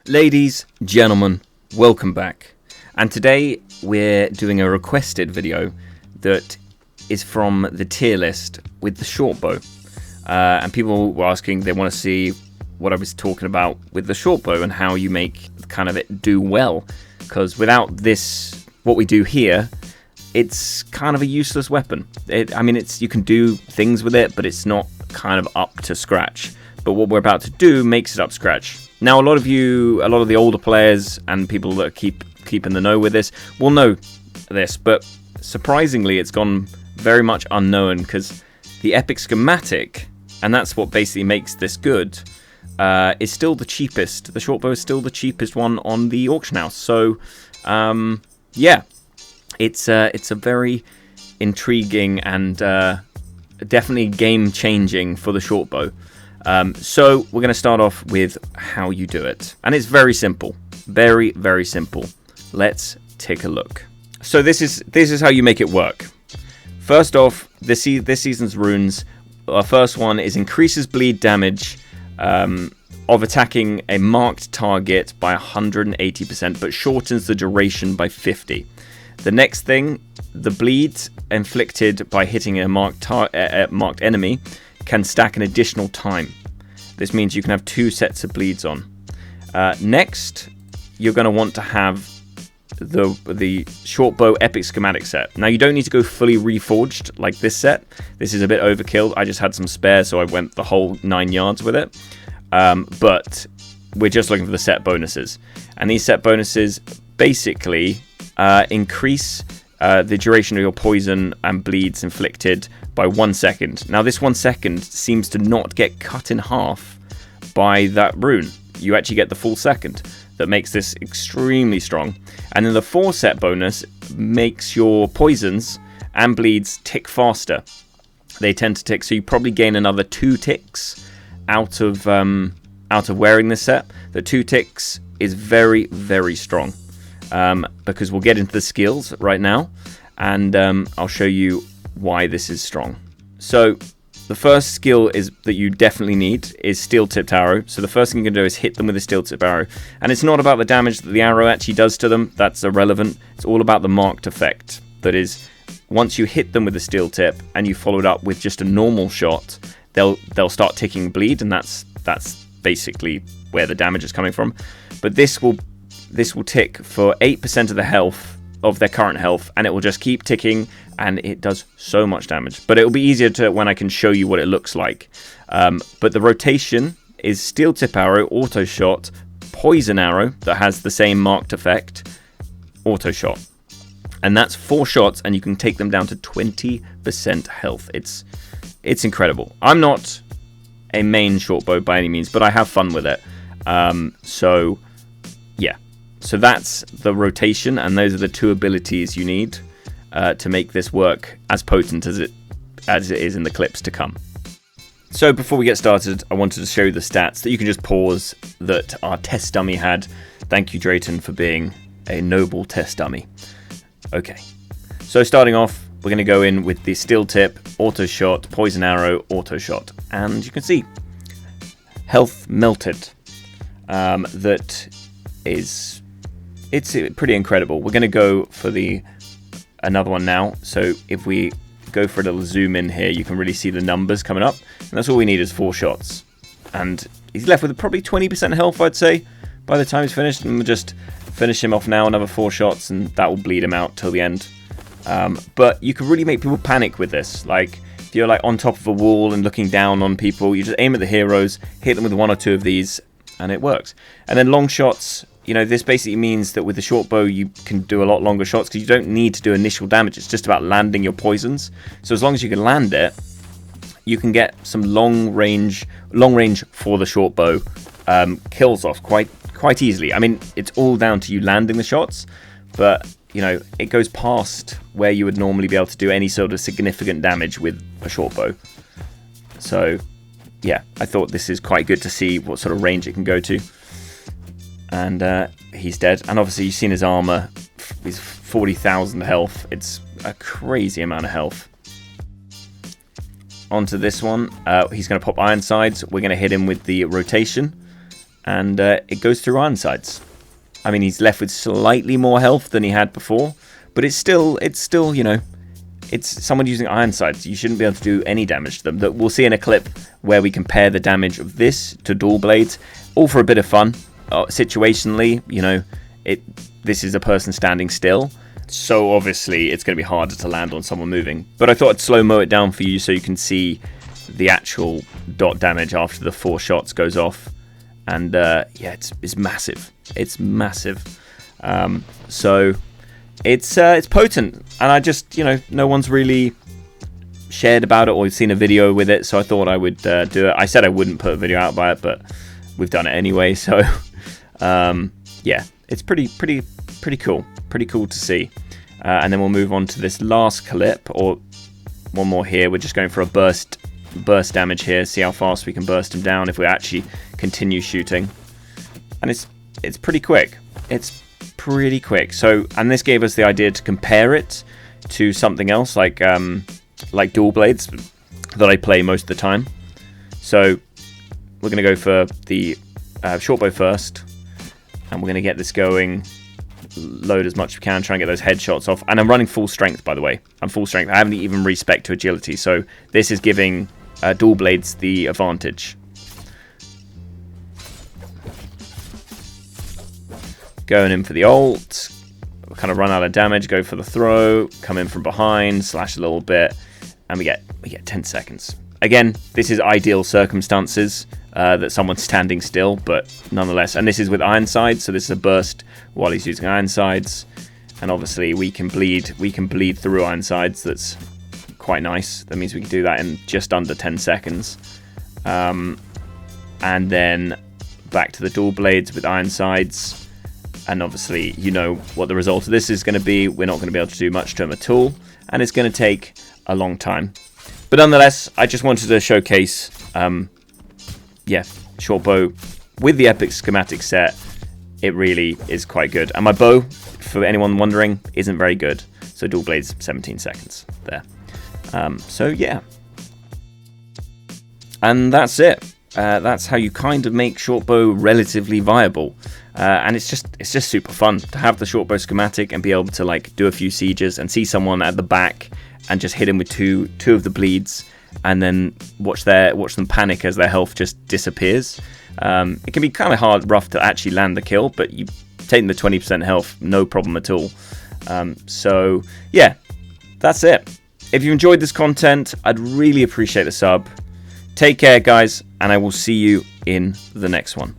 Ladies, gentlemen, welcome back. And today we're doing a requested video that is from the tier list with the short bow. And people were asking, they want to see what I was talking about with the short bow and how you make kind of it do well. Because without this, what we do here, it's kind of a useless weapon. You can do things with it, but it's not kind of up to scratch. But what we're about to do makes it up scratch. Now, a lot of the older players and people that keep in the know with this will know this, but surprisingly, it's gone very much unknown because the Epic Schematic, and that's what basically makes this good, is still the cheapest. The short bow is still the cheapest one on the auction house. So, yeah, it's a very intriguing and definitely game-changing for the short bow. So we're going to start off with how you do it. And it's very simple. Very, very simple. Let's take a look. So this is how you make it work. First off, this season's runes. Our first one is increases bleed damage of attacking a marked target by 180%, but shortens the duration by 50. The next thing, the bleed inflicted by hitting a marked enemy can stack an additional time. This means you can have 2 sets of bleeds on. Next, you're going to want to have the short bow Epic Schematic set. Now, you don't need to go fully reforged like this set. This is a bit overkill. I just had some spare, so I went the whole 9 yards with it. But we're just looking for the set bonuses. And these set bonuses basically increase the duration of your poison and bleeds inflicted by 1 second. Now, this 1 second seems to not get cut in half by that rune. You actually get the full second. That makes this extremely strong. And then the 4 set bonus makes your poisons and bleeds tick faster. They tend to tick, so you probably gain another 2 ticks out of wearing this set. The 2 ticks is very, very strong. Because we'll get into the skills right now, and I'll show you why this is strong. So the first skill that you definitely need is steel-tipped arrow. So the first thing you're going to do is hit them with a steel-tipped arrow. And it's not about the damage that the arrow actually does to them. That's irrelevant. It's all about the marked effect. That is, once you hit them with a steel tip and you follow it up with just a normal shot, they'll start ticking bleed, and that's basically where the damage is coming from. But this will tick for 8% of the health of their current health, and it will just keep ticking, and it does so much damage. But it will be easier when I can show you what it looks like. But the rotation is steel tip arrow, auto shot, poison arrow that has the same marked effect, auto shot. And that's 4 shots, and you can take them down to 20% health. It's incredible. I'm not a main short bow by any means, but I have fun with it. So yeah. So that's the rotation, and those are the 2 abilities you need to make this work as potent as it is in the clips to come. So before we get started, I wanted to show you the stats that you can just pause that our test dummy had. Thank you, Drayton, for being a noble test dummy. Okay, so starting off, we're going to go in with the steel tip, auto shot, poison arrow, auto shot, and you can see health melted. It's pretty incredible. We're going to go for another one now. So if we go for a little zoom in here, you can really see the numbers coming up. And that's all we need is 4 shots. And he's left with probably 20% health, I'd say, by the time he's finished. And we'll just finish him off now, another 4 shots, and that will bleed him out till the end. But you can really make people panic with this. Like, if you're like on top of a wall and looking down on people, you just aim at the heroes, hit them with 1 or 2 of these, and it works. And then long shots, this basically means that with the short bow you can do a lot longer shots because you don't need to do initial damage. It's just about landing your poisons. So as long as you can land it, you can get some long range for the short bow kills off quite easily. I mean, it's all down to you landing the shots, but it goes past where you would normally be able to do any sort of significant damage with a short bow. So yeah, I thought this is quite good to see what sort of range it can go to. And he's dead. And obviously you've seen his armor. He's 40,000 health. It's a crazy amount of health. Onto this one. He's going to pop Ironsides. We're going to hit him with the rotation. and it goes through Ironsides. I mean, he's left with slightly more health than he had before, but it's still, you know, it's someone using Ironsides. You shouldn't be able to do any damage to them. That we'll see in a clip where we compare the damage of this to Dual Blades, all for a bit of fun. Situationally, you know, this is a person standing still, so obviously it's going to be harder to land on someone moving. But I thought I'd slow-mo it down for you so you can see the actual dot damage after the 4 shots goes off. And yeah, it's massive. It's massive. So it's potent, and I just, you know, no one's really shared about it or seen a video with it, so I thought I would do it. I said I wouldn't put a video out by it, but we've done it anyway. So yeah, it's pretty cool. Pretty cool to see. And then we'll move on to this last clip, or one more here. We're just going for a burst damage here. See how fast we can burst him down if we actually continue shooting. And it's pretty quick. It's pretty quick. So, and this gave us the idea to compare it to something else like Dual Blades that I play most of the time. So we're going to go for the shortbow first, and we're going to get this going. Load as much as we can, try and get those headshots off. And I'm running full strength, by the way. I'm full strength. I haven't even respec to agility, so this is giving Dual Blades the advantage. Going in for the ult, kind of run out of damage, go for the throw, come in from behind, slash a little bit, and we get 10 seconds. Again, this is ideal circumstances that someone's standing still, but nonetheless, and this is with Ironsides, so this is a burst while he's using Ironsides, and obviously we can bleed through Ironsides. That's quite nice. That means we can do that in just under 10 seconds. And then back to the Dual Blades with Ironsides. And obviously, you know what the result of this is going to be. We're not going to be able to do much to him at all, and it's going to take a long time. But nonetheless, I just wanted to showcase, yeah, shortbow with the Epic schematic set. It really is quite good. And my bow, for anyone wondering, isn't very good. So Dual Blades, 17 seconds there. So yeah, and that's it. That's how you kind of make shortbow relatively viable. And it's just super fun to have the shortbow schematic and be able to like do a few sieges and see someone at the back and just hit him with two of the bleeds, and then watch them panic as their health just disappears. It can be kind of rough to actually land the kill, but you take the 20% health, no problem at all. So yeah, that's it. If you enjoyed this content, I'd really appreciate the sub. Take care, guys, and I will see you in the next one.